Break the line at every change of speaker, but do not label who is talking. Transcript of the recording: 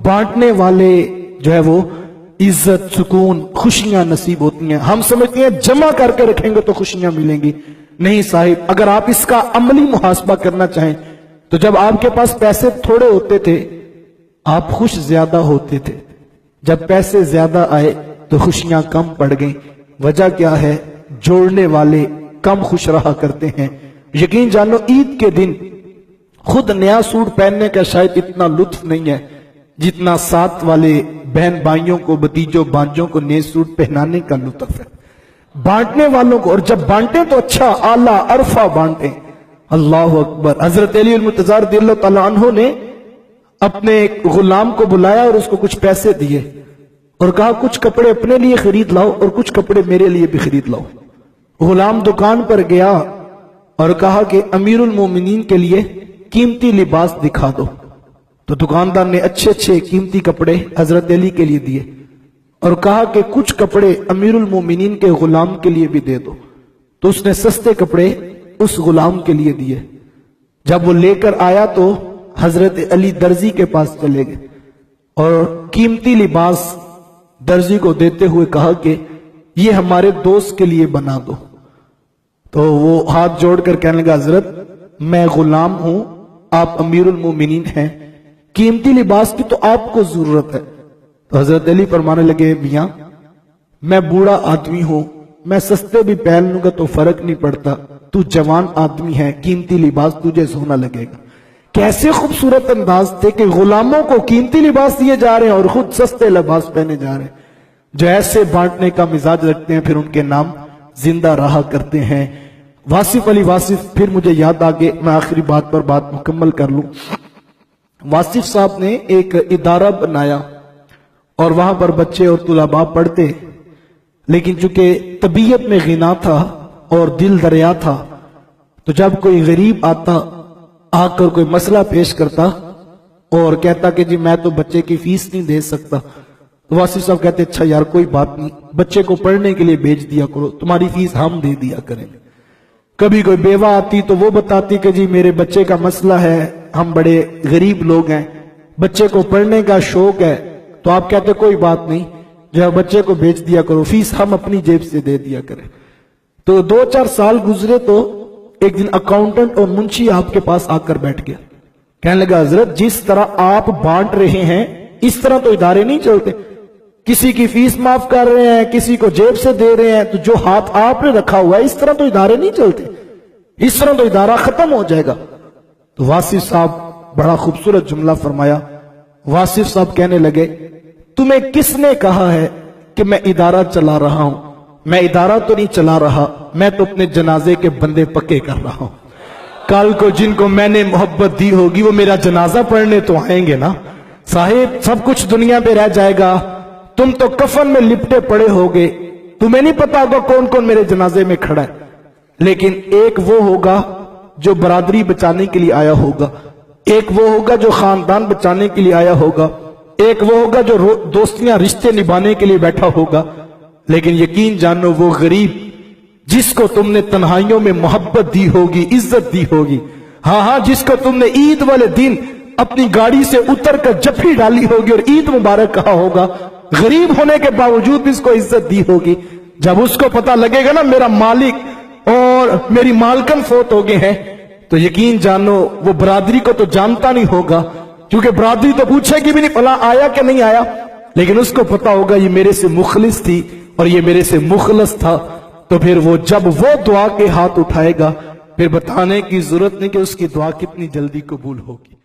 बांटने वाले जो है वो इज्जत, सुकून, खुशियां नसीब होती हैं। हम समझते हैं जमा करके रखेंगे तो खुशियां मिलेंगी। नहीं साहिब, अगर आप इसका अमली मुहासबा करना चाहें तो जब आपके पास पैसे थोड़े होते थे आप खुश ज्यादा होते थे, जब पैसे ज्यादा आए तो खुशियां कम पड़ गई। वजह क्या है? जोड़ने वाले कम खुश रहा करते हैं। यकीन जानो ईद के दिन खुद नया सूट पहनने का शायद इतना लुत्फ नहीं है जितना साथ वाले बहन भाइयों को, भतीजों भांजों को नए सूट पहनाने का लुत्फ है। बांटने वालों को, और जब बांटे तो अच्छा आला अरफा बांटे। अल्लाह अकबर। हजरत अली मुर्तजा रज़ियल्लाहु तआला अन्हु ने अपने गुलाम को बुलाया और उसको कुछ पैसे दिए और कहा कुछ कपड़े अपने लिए खरीद लाओ और कुछ कपड़े मेरे लिए भी खरीद लाओ। गुलाम दुकान पर गया और कहा कि अमीरुल मोमिनीन के लिए कीमती लिबास दिखा दो। तो दुकानदार ने अच्छे अच्छे कीमती कपड़े हजरत अली के लिए दिए और कहा कि कुछ कपड़े अमीरुल मोमिनीन के गुलाम के लिए भी दे दो। तो उसने सस्ते कपड़े उस गुलाम के लिए दिए। जब वो लेकर आया तो हजरत अली दर्जी के पास चले गए और कीमती लिबास दर्जी को देते हुए कहा कि ये हमारे दोस्त के लिए बना दो। तो वो हाथ जोड़कर कहने लगा, हजरत मैं गुलाम हूं, आप अमीरुल मोमिनीन हैं, कीमती लिबास की तो आपको जरूरत है। तो हजरत अली फरमाने लगे, मियां मैं बूढ़ा आदमी हूं, मैं सस्ते भी पहन लूंगा तो फर्क नहीं पड़ता, तू जवान आदमी है, कीमती लिबास तुझे सोना लगेगा। कैसे खूबसूरत अंदाज थे कि गुलामों को कीमती लिबास दिए जा रहे हैं और खुद सस्ते लिबास पहने जा रहे हैं। जो ऐसे बांटने का मिजाज रखते हैं फिर उनके नाम जिंदा रहा करते हैं। वासिफ अली वासिफ, फिर मुझे याद आ गए, मैं आखिरी बात पर बात मुकम्मल कर लूं। वासिफ साहब ने एक इदारा बनाया और वहां पर बच्चे और तुलाबा पढ़ते, लेकिन चूंकि तबीयत में गिना था और दिल दरिया था तो जब कोई गरीब आता आकर कोई मसला पेश करता और कहता कि जी मैं तो बच्चे की फीस नहीं दे सकता, तो वासिफ साहब कहते अच्छा यार कोई बात नहीं, बच्चे को पढ़ने के लिए भेज दिया करो, तुम्हारी फीस हम दे दिया करेंगे। कभी कोई बेवा आती तो वो बताती कि जी मेरे बच्चे का मसला है, हम बड़े गरीब लोग हैं, बच्चे को पढ़ने का शौक है, तो आप कहते कोई बात नहीं, जो है बच्चे को भेज दिया करो, फीस हम अपनी जेब से दे दिया करें। तो 2-4 साल गुजरे तो एक दिन अकाउंटेंट और मुंशी आपके पास आकर बैठ गया। कहने लगा, हजरत जिस तरह आप बांट रहे हैं इस तरह तो इदारे नहीं चलते, किसी की फीस माफ कर रहे हैं, किसी को जेब से दे रहे हैं, तो जो हाथ आपने रखा हुआ है इस तरह तो इदारे नहीं चलते, इस तरह तो इदारा खत्म हो जाएगा। तो वासिफ साहब बड़ा खूबसूरत जुमला फरमाया। वासिफ साहब कहने लगे, तुम्हें किसने कहा है कि मैं इदारा चला रहा हूं? मैं इदारा तो नहीं चला रहा, मैं तो अपने जनाजे के बंदे पक्के कर रहा हूं। कल को जिनको मैंने मोहब्बत दी होगी वो मेरा जनाजा पढ़ने तो आएंगे ना। साहिब सब कुछ दुनिया पे रह जाएगा, तुम तो कफन में लिपटे पड़े होगे, तुम्हें नहीं पता होगा कौन कौन मेरे जनाजे में खड़ा है, लेकिन एक वो होगा जो बरादरी बचाने के लिए आया होगा, एक वो होगा जो खानदान बचाने के लिए आया होगा, एक वो होगा जो दोस्तियां रिश्ते निभाने के लिए बैठा होगा। लेकिन यकीन जानो वो गरीब जिसको तुमने तन्हाइयों में मोहब्बत दी होगी, इज्जत दी होगी, हाँ जिसको तुमने ईद वाले दिन अपनी गाड़ी से उतर कर जफ्फी डाली होगी और ईद मुबारक कहा होगा, गरीब होने के बावजूद भी इसको इज्जत दी होगी, जब उसको पता लगेगा ना मेरा मालिक और मेरी मालकन फोत हो गए हैं, तो यकीन जानो वो बरादरी को तो जानता नहीं होगा, क्योंकि बरादरी तो पूछेगी भी नहीं फला आया कि नहीं आया, लेकिन उसको पता होगा ये मेरे से मुखलिस थी और ये मेरे से मुखलस था। तो फिर वो जब वो दुआ के हाथ उठाएगा फिर बताने की जरूरत नहीं कि उसकी दुआ कितनी जल्दी कबूल होगी।